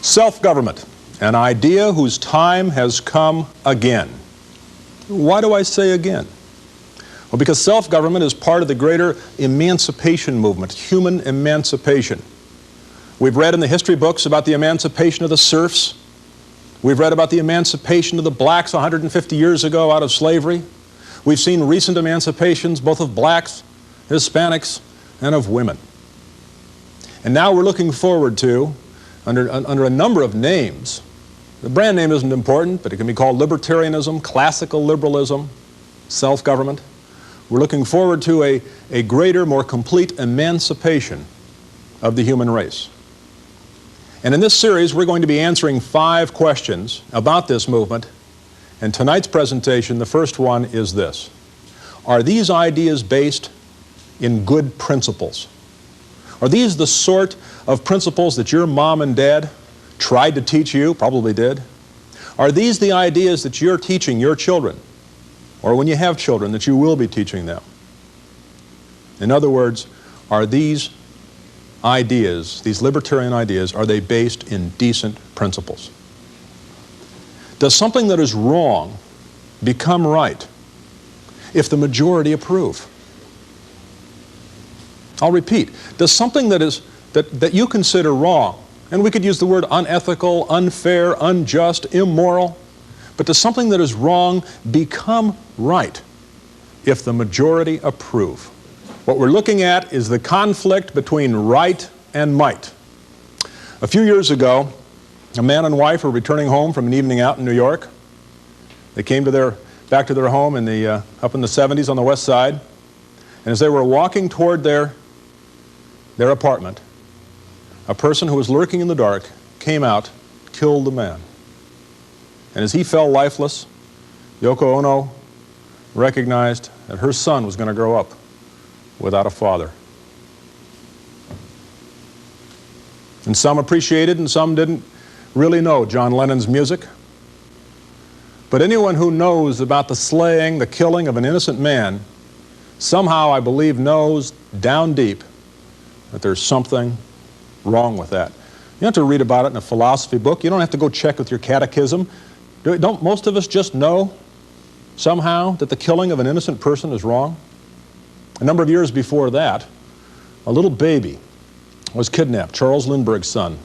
Self-government, an idea whose time has come again. Why do I say again? Well, because self-government is part of the greater emancipation movement, human emancipation. We've read in the history books about the emancipation of the serfs. We've read about the emancipation of the blacks 150 years ago out of slavery. We've seen recent emancipations both of blacks, Hispanics, and of women. And now we're looking forward to, under a number of names, the brand name isn't important, but it can be called libertarianism, classical liberalism, self-government. We're looking forward to a greater, more complete emancipation of the human race. And in this series, we're going to be answering 5 questions about this movement. And tonight's presentation, the first one is this: are these ideas based in good principles? Are these the sort of principles that your mom and dad tried to teach you, probably did? Are these the ideas that you're teaching your children, or when you have children, that you will be teaching them? In other words, are these ideas, these libertarian ideas, are they based in decent principles? Does something that is wrong become right if the majority approve? I'll repeat, does something that you consider wrong, and we could use the word unethical, unfair, unjust, immoral, but does something that is wrong become right if the majority approve? What we're looking at is the conflict between right and might. A few years ago, a man and wife were returning home from an evening out in New York. They came back to their home up in the 70s on the west side, and as they were walking toward their apartment, a person who was lurking in the dark came out, killed the man. And as he fell lifeless, Yoko Ono recognized that her son was going to grow up without a father. And some appreciated and some didn't really know John Lennon's music. But anyone who knows about the slaying, the killing of an innocent man, somehow, I believe, knows down deep that there's something wrong with that. You don't have to read about it in a philosophy book. You don't have to go check with your catechism. Don't most of us just know somehow that the killing of an innocent person is wrong? A number of years before that, a little baby was kidnapped, Charles Lindbergh's son.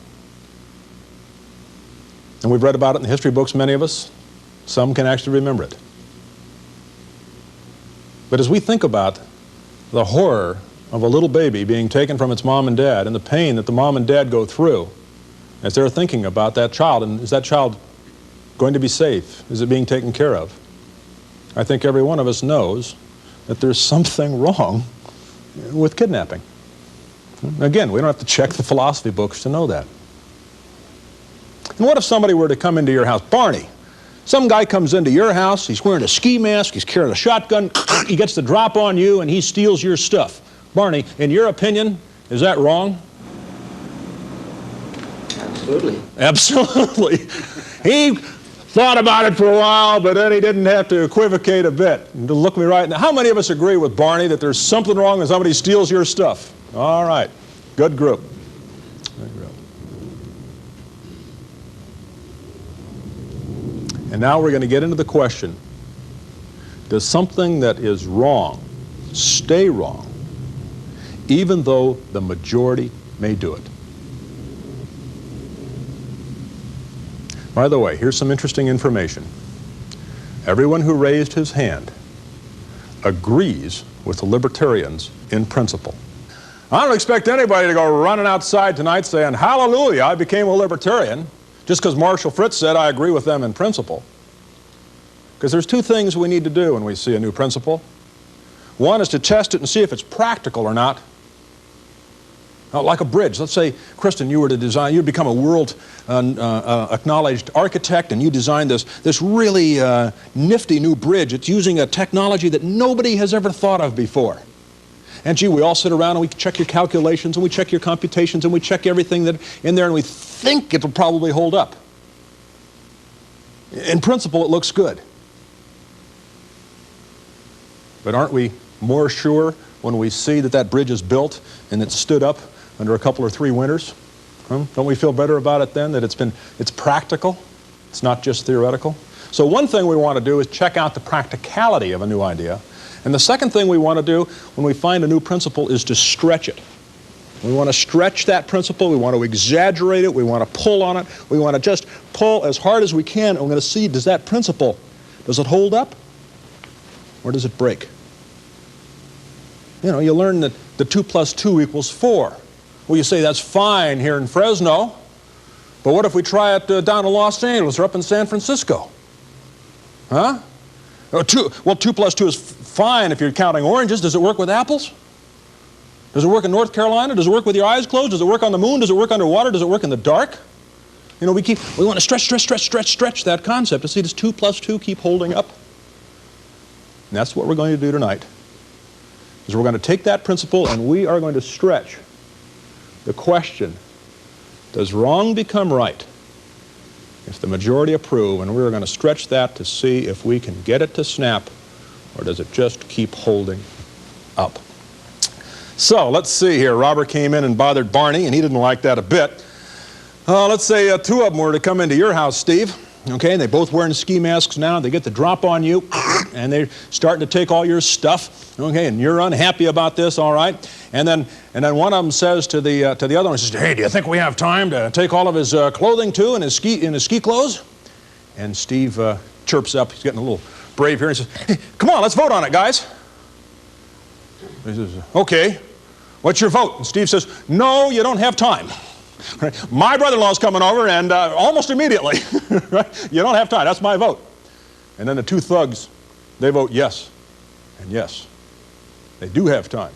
And we've read about it in the history books, many of us. Some can actually remember it. But as we think about the horror of a little baby being taken from its mom and dad and the pain that the mom and dad go through as they're thinking about that child, and is that child going to be safe? Is it being taken care of? I think every one of us knows that there's something wrong with kidnapping. Again, we don't have to check the philosophy books to know that. And what if somebody were to come into your house? Barney, some guy comes into your house, he's wearing a ski mask, he's carrying a shotgun, he gets the drop on you and he steals your stuff. Barney, in your opinion, is that wrong? Absolutely. Absolutely. He thought about it for a while, but then he didn't have to equivocate a bit. And to look me right now, how many of us agree with Barney that there's something wrong when somebody steals your stuff? All right. Good group. Good group. And now we're going to get into the question, does something that is wrong stay wrong even though the majority may do it? By the way, here's some interesting information. Everyone who raised his hand agrees with the libertarians in principle. I don't expect anybody to go running outside tonight saying, hallelujah, I became a libertarian, just because Marshall Fritz said I agree with them in principle. Because there's 2 things we need to do when we see a new principle. One is to test it and see if it's practical or not. Like a bridge. Let's say, Kristen, you were to design, you'd become a world acknowledged architect, and you designed this really nifty new bridge. It's using a technology that nobody has ever thought of before. And gee, we all sit around and we check your calculations and we check your computations and we check everything that in there, and we think it'll probably hold up. In principle, it looks good. But aren't we more sure when we see that that bridge is built and it's stood up under a couple or 3 winters? Don't we feel better about it then, that it's practical? It's not just theoretical? So one thing we want to do is check out the practicality of a new idea. And the second thing we want to do when we find a new principle is to stretch it. We want to stretch that principle. We want to exaggerate it. We want to pull on it. We want to just pull as hard as we can. And we're going to see, does that principle, does it hold up or does it break? You know, you learn that the 2 + 2 = 4. Well, you say that's fine here in Fresno, but what if we try it down in Los Angeles or up in San Francisco? Huh? Well, 2 + 2 is fine if you're counting oranges. Does it work with apples? Does it work in North Carolina? Does it work with your eyes closed? Does it work on the moon? Does it work underwater? Does it work in the dark? You know, we want to stretch that concept to see, does 2 + 2 keep holding up? And that's what we're going to do tonight. Is we're going to take that principle and we are going to stretch the question, does wrong become right if the majority approve? And we're going to stretch that to see if we can get it to snap, or does it just keep holding up? So let's see here. Robert came in and bothered Barney, and he didn't like that a bit. Let's say 2 of them were to come into your house, Steve. Okay, and they're both wearing ski masks now. They get the drop on you, and they're starting to take all your stuff. Okay, and you're unhappy about this, all right? And then one of them says to the other one, says, "Hey, do you think we have time to take all of his clothing too, and his ski clothes?" And Steve chirps up. He's getting a little brave here, and says, "Hey, come on, let's vote on it, guys." He says, "Okay, what's your vote?" And Steve says, "No, you don't have time. My brother-in-law's coming over, and almost immediately. Right? You don't have time. That's my vote." And then the 2 thugs, they vote yes, and yes, they do have time.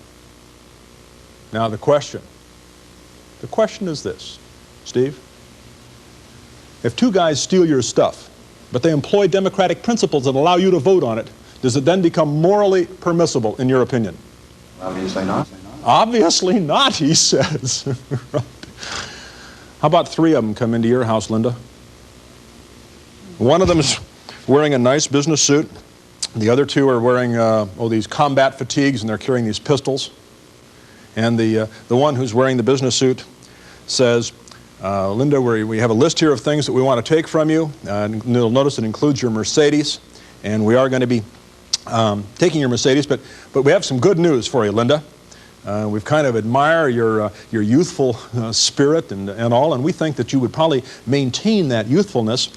Now the question is this, Steve. If 2 guys steal your stuff, but they employ democratic principles that allow you to vote on it, does it then become morally permissible, in your opinion? Obviously not. Obviously not, he says. Right. How about 3 of them come into your house, Linda? One of them is wearing a nice business suit. The other 2 are wearing these combat fatigues, and they're carrying these pistols. And the one who's wearing the business suit says, "Linda, we have a list here of things that we want to take from you. And you'll notice it includes your Mercedes, and we are going to be taking your Mercedes, but we have some good news for you, Linda. We've kind of admire your youthful spirit and all, and we think that you would probably maintain that youthfulness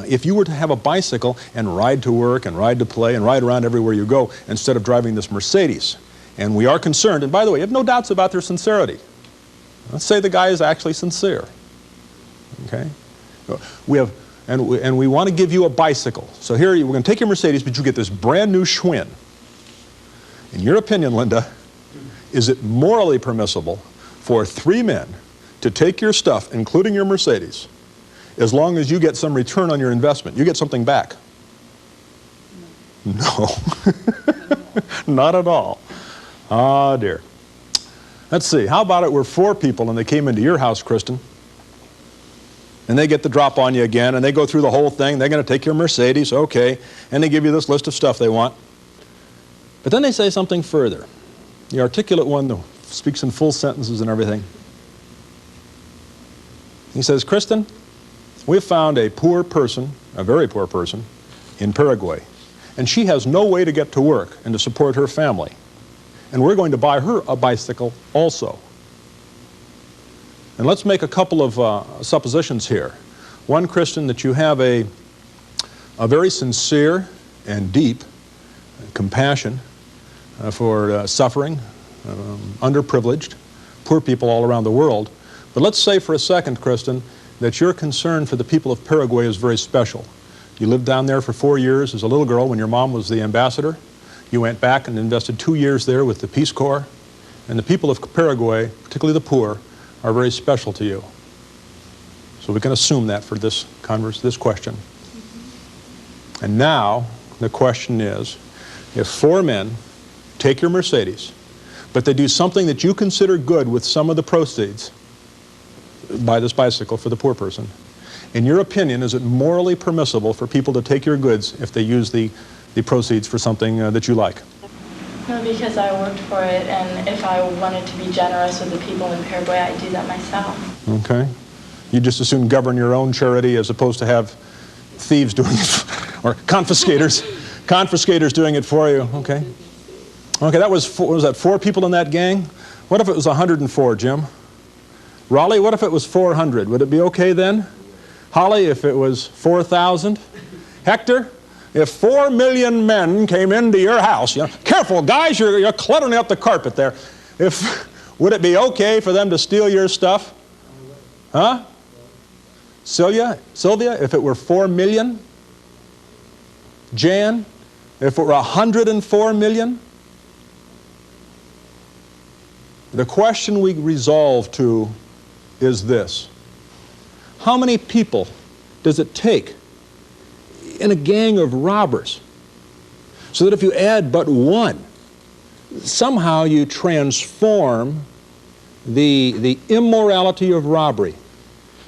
if you were to have a bicycle and ride to work and ride to play and ride around everywhere you go instead of driving this Mercedes. And we are concerned, and by the way, you have no doubts about their sincerity. Let's say the guy is actually sincere. Okay? And we want to give you a bicycle. So here, we're going to take your Mercedes, but you get this brand new Schwinn. In your opinion, Linda, is it morally permissible for 3 men to take your stuff, including your Mercedes, as long as you get some return on your investment? You get something back. No. Not at all. Ah, dear. Let's see. How about it we're 4 people and they came into your house, Kristen, and they get the drop on you again, and they go through the whole thing. They're going to take your Mercedes, okay, and they give you this list of stuff they want. But then they say something further. The articulate one that speaks in full sentences and everything. He says, "Kristen, we've found a poor person, a very poor person, in Paraguay, and she has no way to get to work and to support her family. And we're going to buy her a bicycle also. And let's make a couple of suppositions here. One, Kristen, that you have a very sincere and deep compassion for suffering, underprivileged, poor people all around the world. But let's say for a second, Kristen, that your concern for the people of Paraguay is very special. You lived down there for 4 years as a little girl when your mom was the ambassador. You went back and invested 2 years there with the Peace Corps. and the people of Paraguay, particularly the poor, are very special to you. So we can assume that for this question. And now the question is, if 4 men take your Mercedes, but they do something that you consider good with some of the proceeds, buy this bicycle for the poor person, in your opinion, is it morally permissible for people to take your goods if they use the proceeds for something that you like? No, because I worked for it, and if I wanted to be generous with the people in Paraguay, I'd do that myself. Okay. You just as soon govern your own charity as opposed to have thieves doing it, or confiscators doing it for you. Okay. Okay, that was, what was that, 4 people in that gang? What if it was 104, Jim? Raleigh, what if it was 400? Would it be okay then? Holly, if it was 4,000? Hector, if 4 million men came into your house, you know, careful guys, you're cluttering up the carpet there. Would it be okay for them to steal your stuff? Huh? Sylvia, if it were 4 million? Jan, if it were 104 million? The question we resolve to is this: how many people does it take in a gang of robbers so that if you add but one, somehow you transform the immorality of robbery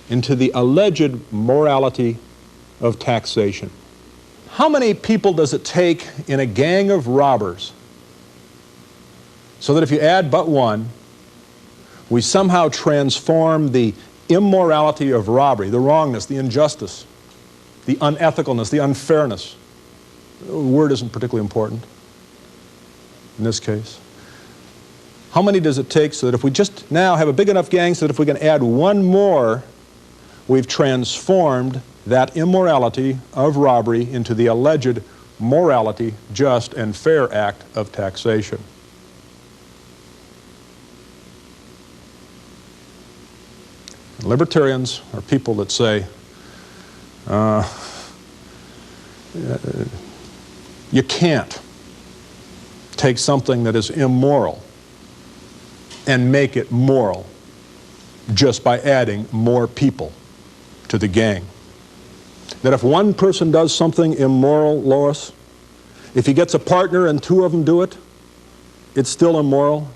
into the alleged morality of taxation? How many people does it take in a gang of robbers so that if you add but one, we somehow transform the immorality of robbery, the wrongness, the injustice, the unethicalness, the unfairness? The word isn't particularly important in this case. How many does it take so that if we just now have a big enough gang so that if we can add one more, we've transformed that immorality of robbery into the alleged morality, just, and fair act of taxation? Libertarians are people that say, you can't take something that is immoral and make it moral just by adding more people to the gang. That if one person does something immoral, Lois, if he gets a partner and 2 of them do it, it's still immoral.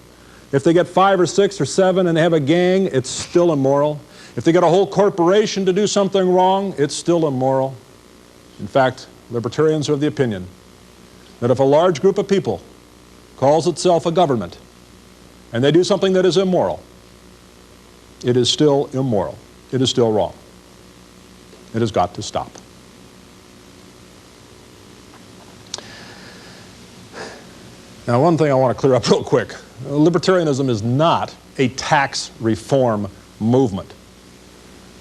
If they get 5 or 6 or 7 and they have a gang, it's still immoral. If they get a whole corporation to do something wrong, it's still immoral. In fact, libertarians are of the opinion that if a large group of people calls itself a government and they do something that is immoral, it is still immoral. It is still wrong. It has got to stop. Now, one thing I want to clear up real quick. Libertarianism is not a tax reform movement.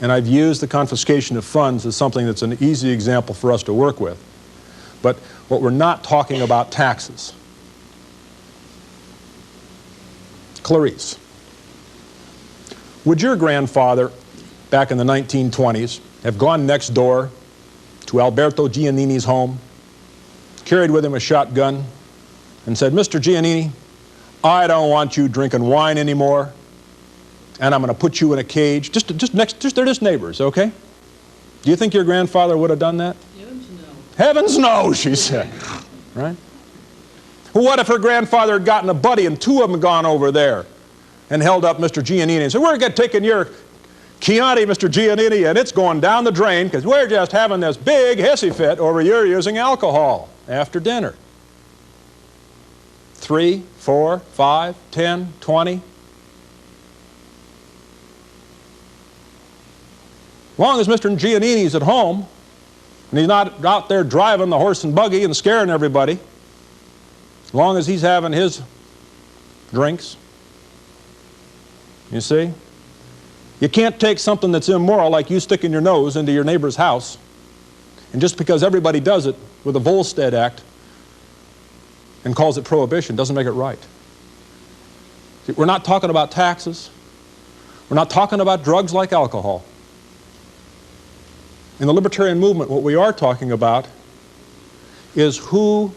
And I've used the confiscation of funds as something that's an easy example for us to work with. But what we're not talking about taxes. Clarice, would your grandfather back in the 1920s have gone next door to Alberto Giannini's home, carried with him a shotgun, and said, "Mr. Giannini, I don't want you drinking wine anymore, and I'm going to put you in a cage." They're just neighbors, okay? Do you think your grandfather would have done that? Heavens no. Heavens no, she said. Right? Well, what if her grandfather had gotten a buddy and 2 of them had gone over there and held up Mr. Giannini and said, "We're taking your Chianti, Mr. Giannini, and it's going down the drain because we're just having this big hissy fit over you're using alcohol after dinner." 3, 4, 5, 10, 20. As long as Mr. Giannini's at home and he's not out there driving the horse and buggy and scaring everybody, as long as he's having his drinks, you see? You can't take something that's immoral, like you sticking your nose into your neighbor's house, and just because everybody does it with the Volstead Act and calls it prohibition doesn't make it right. See, we're not talking about taxes. We're not talking about drugs like alcohol. In the libertarian movement, what we are talking about is who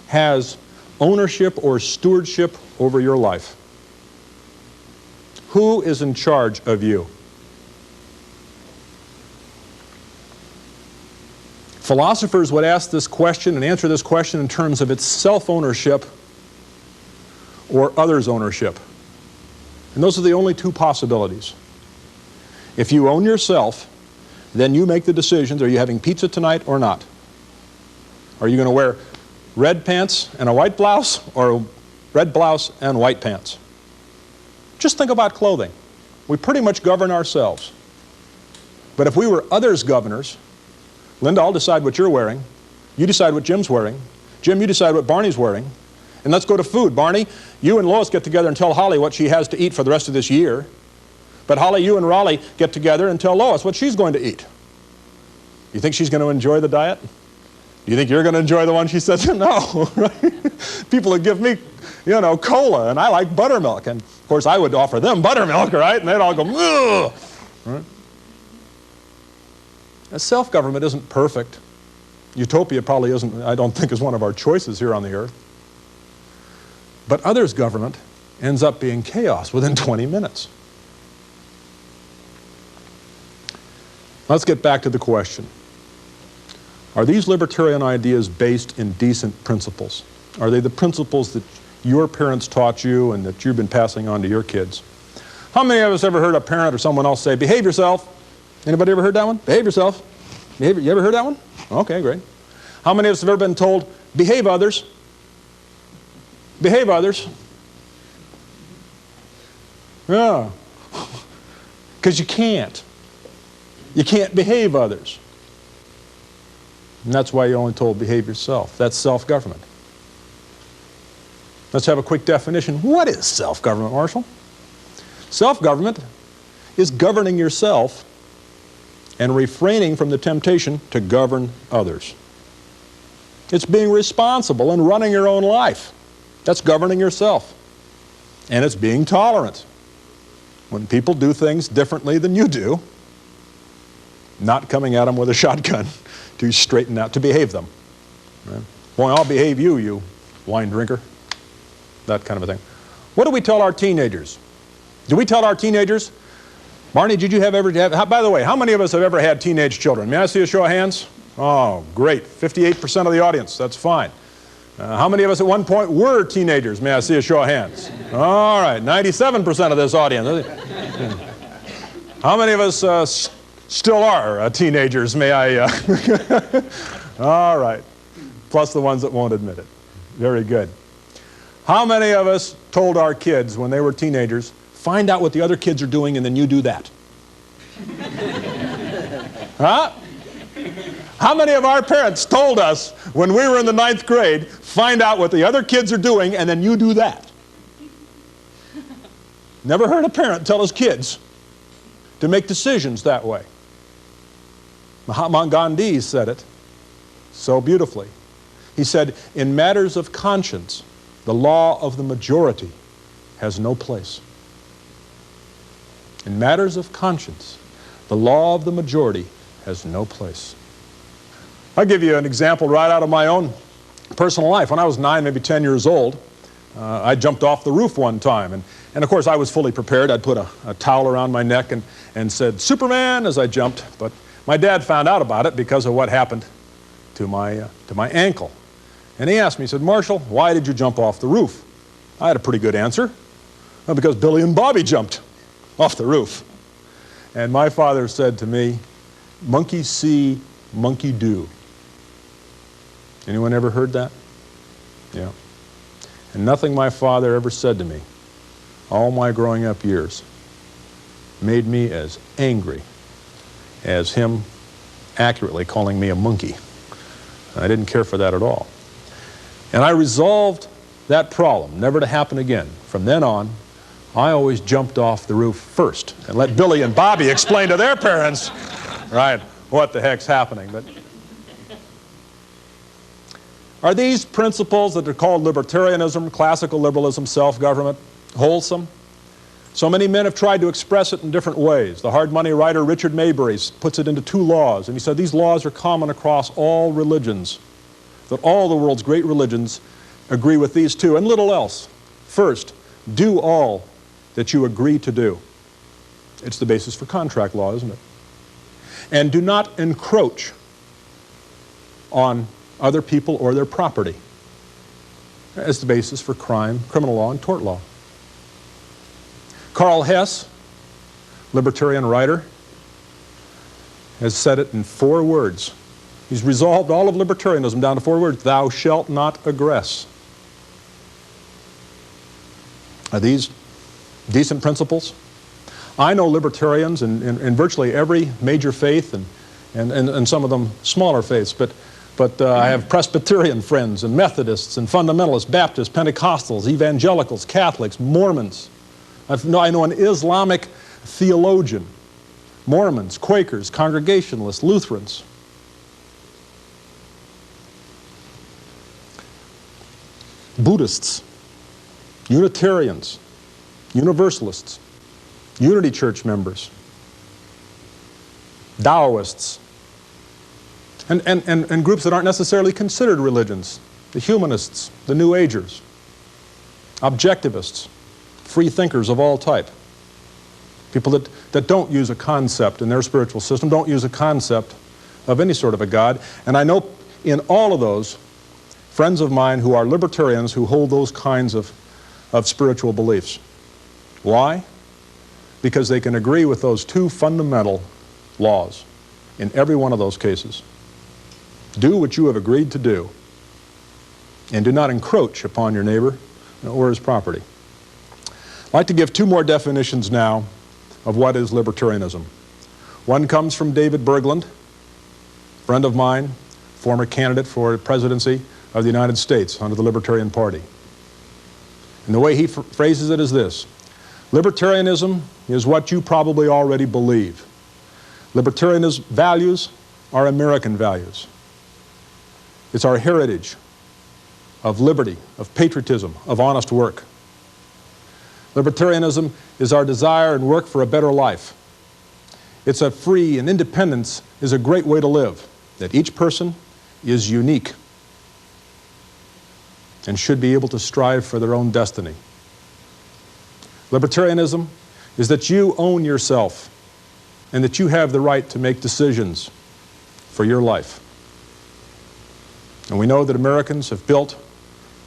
has ownership or stewardship over your life. Who is in charge of you? Philosophers would ask this question and answer this question in terms of its self-ownership or others' ownership. And those are the only two possibilities. If you own yourself, then you make the decisions. Are you having pizza tonight or not? Are you going to wear red pants and a white blouse, or red blouse and white pants? Just think about clothing. We pretty much govern ourselves. But if we were others' governors, Linda, I'll decide what you're wearing. You decide what Jim's wearing. Jim, you decide what Barney's wearing. And let's go to food. Barney, you and Lois get together and tell Holly what she has to eat for the rest of this year. But Holly, you and Raleigh get together and tell Lois what she's going to eat. You think she's going to enjoy the diet? Do you think you're going to enjoy the one she says? No, right? People would give me, you know, cola, and I like buttermilk. And, of course, I would offer them buttermilk, right? And they'd all go, ugh! Right? Self-government isn't perfect. Utopia probably isn't, I don't think, is one of our choices here on the earth. But others' government ends up being chaos within 20 minutes. Let's get back to the question. Are these libertarian ideas based in decent principles? Are they the principles that your parents taught you and that you've been passing on to your kids? How many of us ever heard a parent or someone else say, behave yourself? Anybody ever heard that one? Behave yourself. You ever heard that one? Okay, great. How many of us have ever been told, behave others? Behave others. Yeah. Because you can't. You can't behave others. And that's why you're only told behave yourself. That's self-government. Let's have a quick definition. What is self-government, Marshall? Self-government is governing yourself and refraining from the temptation to govern others. It's being responsible and running your own life. That's governing yourself. And it's being tolerant. When people do things differently than you do, not coming at them with a shotgun to straighten out, to behave them. Right? Boy, I'll behave you, you wine drinker. That kind of a thing. What do we tell our teenagers? Do we tell our teenagers, Barney, did you by the way, how many of us have ever had teenage children? May I see a show of hands? Oh, great. 58% of the audience. That's fine. How many of us at one point were teenagers? May I see a show of hands? All right. 97% of this audience. How many of us still are teenagers? May I? All right. Plus the ones that won't admit it. Very good. How many of us told our kids when they were teenagers, find out what the other kids are doing and then you do that? Huh? How many of our parents told us when we were in the 9th grade, find out what the other kids are doing and then you do that? Never heard a parent tell his kids to make decisions that way. Mahatma Gandhi said it so beautifully. He said, in matters of conscience, the law of the majority has no place. In matters of conscience, the law of the majority has no place. I'll give you an example right out of my own personal life. When I was 9, maybe 10 years old, I jumped off the roof one time. And of course, I was fully prepared. I'd put a towel around my neck and said, Superman, as I jumped. But my dad found out about it because of what happened to my ankle. And he asked me, he said, Marshall, why did you jump off the roof? I had a pretty good answer. Well, because Billy and Bobby jumped off the roof. And my father said to me, monkey see, monkey do. Anyone ever heard that? Yeah. And nothing my father ever said to me, all my growing up years, made me as angry as him accurately calling me a monkey. I didn't care for that at all. And I resolved that problem, never to happen again. From then on, I always jumped off the roof first and let Billy and Bobby explain to their parents, right, what the heck's happening. But are these principles that are called libertarianism, classical liberalism, self-government, wholesome? So many men have tried to express it in different ways. The hard money writer Richard Maybury puts it into 2 laws, and he said these laws are common across all religions, that all the world's great religions agree with these 2, and little else. First, do all that you agree to do. It's the basis for contract law, isn't it? And do not encroach on other people or their property as the basis for crime, criminal law, and tort law. Karl Hess, libertarian writer, has said it in 4 words. He's resolved all of libertarianism down to 4 words: thou shalt not aggress. Are these decent principles? I know libertarians in virtually every major faith and some of them smaller faiths, but I have Presbyterian friends and Methodists and fundamentalists, Baptists, Pentecostals, evangelicals, Catholics, Mormons. I know an Islamic theologian, Mormons, Quakers, Congregationalists, Lutherans. Buddhists, Unitarians, Universalists, Unity Church members, Taoists, and groups that aren't necessarily considered religions, the humanists, the New Agers, objectivists, free thinkers of all type, people that don't use a concept in their spiritual system, don't use a concept of any sort of a God. And I know in all of those, friends of mine who are libertarians who hold those kinds of spiritual beliefs. Why? Because they can agree with those 2 fundamental laws in every one of those cases. Do what you have agreed to do, and do not encroach upon your neighbor or his property. I'd like to give 2 more definitions now of what is libertarianism. One comes from David Bergland, friend of mine, former candidate for presidency of the United States under the Libertarian Party. And the way he phrases it is this: libertarianism is what you probably already believe. Libertarianism values are American values. It's our heritage of liberty, of patriotism, of honest work. Libertarianism is our desire and work for a better life. It's a free, and independence is a great way to live, that each person is unique and should be able to strive for their own destiny. Libertarianism is that you own yourself and that you have the right to make decisions for your life. And we know that Americans have built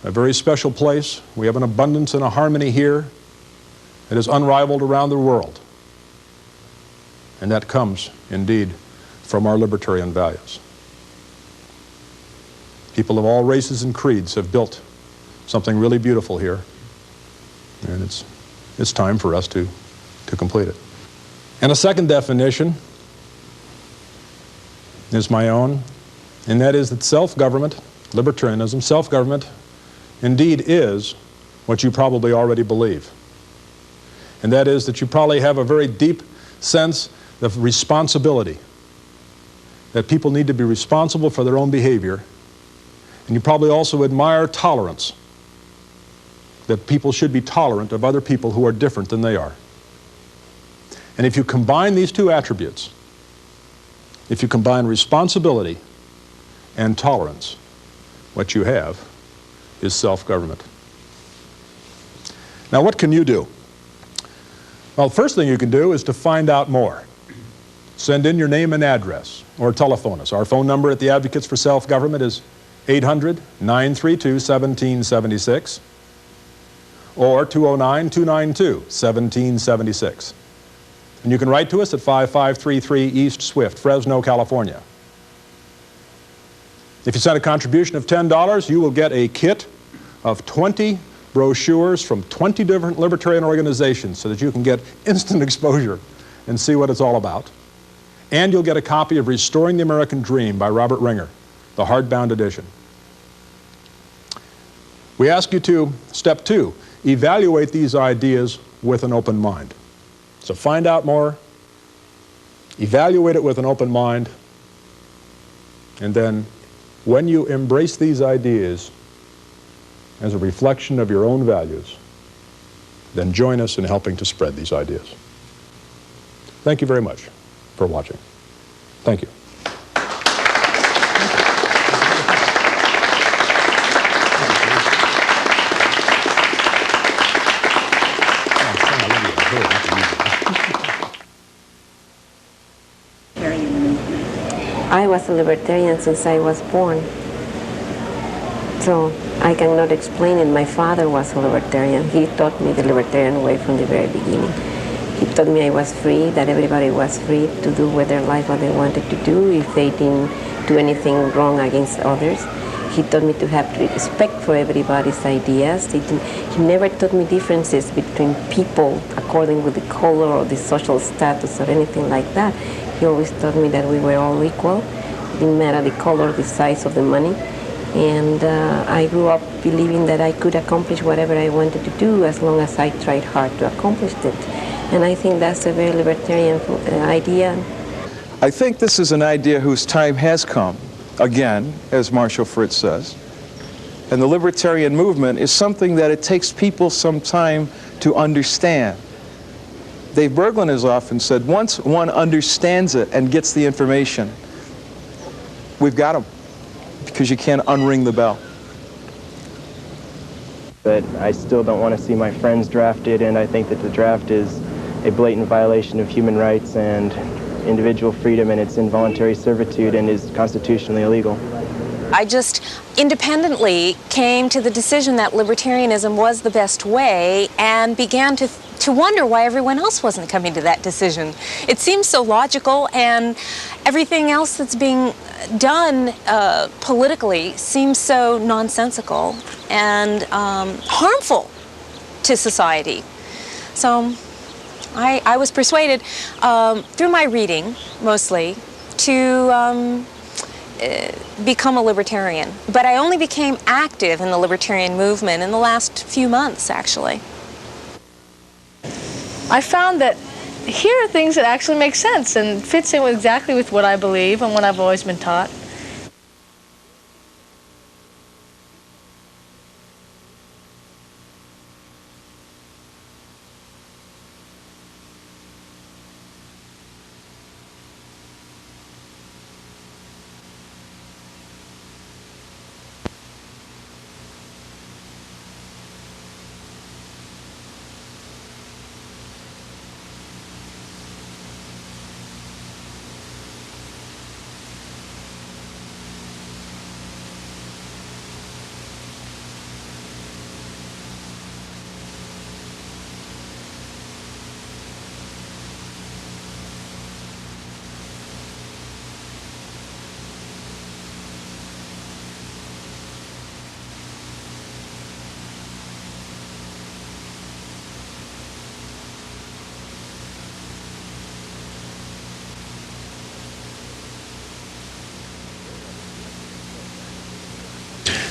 a very special place. We have an abundance and a harmony here that is unrivaled around the world. And that comes, indeed, from our libertarian values. People of all races and creeds have built something really beautiful here. And it's time for us to complete it. And a second definition is my own, and that is that self-government, libertarianism, self-government, indeed is what you probably already believe. And that is that you probably have a very deep sense of responsibility, that people need to be responsible for their own behavior, and you probably also admire tolerance, that people should be tolerant of other people who are different than they are. And if you combine these 2 attributes, if you combine responsibility and tolerance, what you have is self-government. Now, what can you do? Well, the first thing you can do is to find out more. Send in your name and address, or telephone us. Our phone number at the Advocates for Self-Government is 800-932-1776 or 209-292-1776. And you can write to us at 5533 East Swift, Fresno, California. If you send a contribution of $10, you will get a kit of 20 brochures from 20 different libertarian organizations so that you can get instant exposure and see what it's all about. And you'll get a copy of Restoring the American Dream by Robert Ringer, the hardbound edition. We ask you to, step 2, evaluate these ideas with an open mind. So find out more, evaluate it with an open mind, and then when you embrace these ideas as a reflection of your own values, then join us in helping to spread these ideas. Thank you very much for watching. Thank you. I was a libertarian since I was born. So I cannot explain it. My father was a libertarian. He taught me the libertarian way from the very beginning. He taught me I was free, that everybody was free to do with their life what they wanted to do if they didn't do anything wrong against others. He taught me to have respect for everybody's ideas. He never taught me differences between people according with the color or the social status or anything like that. He always taught me that we were all equal. It didn't matter the color, the size of the money. And I grew up believing that I could accomplish whatever I wanted to do as long as I tried hard to accomplish it. And I think that's a very libertarian idea. I think this is an idea whose time has come, again, as Marshall Fritz says. And the libertarian movement is something that it takes people some time to understand. Dave Berglund has often said, once one understands it and gets the information, we've got them, because you can't unring the bell. But I still don't want to see my friends drafted, and I think that the draft is a blatant violation of human rights and individual freedom, and it's involuntary servitude and is constitutionally illegal. I just independently came to the decision that libertarianism was the best way and began to wonder why everyone else wasn't coming to that decision. It seems so logical, and everything else that's being done politically seems so nonsensical and harmful to society. So I was persuaded through my reading, mostly, to become a libertarian. But I only became active in the libertarian movement in the last few months, actually. I found that here are things that actually make sense and fits in with exactly with what I believe and what I've always been taught.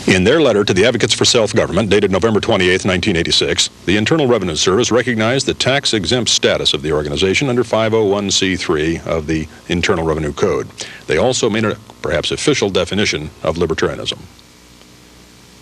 In their letter to the Advocates for Self-Government, dated November 28, 1986, the Internal Revenue Service recognized the tax-exempt status of the organization under 501c3 of the Internal Revenue Code. They also made a perhaps official definition of libertarianism.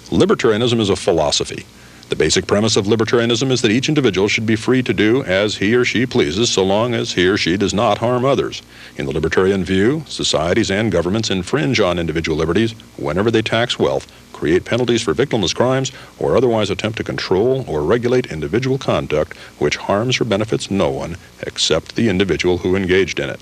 Libertarianism is a philosophy. The basic premise of libertarianism is that each individual should be free to do as he or she pleases so long as he or she does not harm others. In the libertarian view, societies and governments infringe on individual liberties whenever they tax wealth, create penalties for victimless crimes, or otherwise attempt to control or regulate individual conduct which harms or benefits no one except the individual who engaged in it.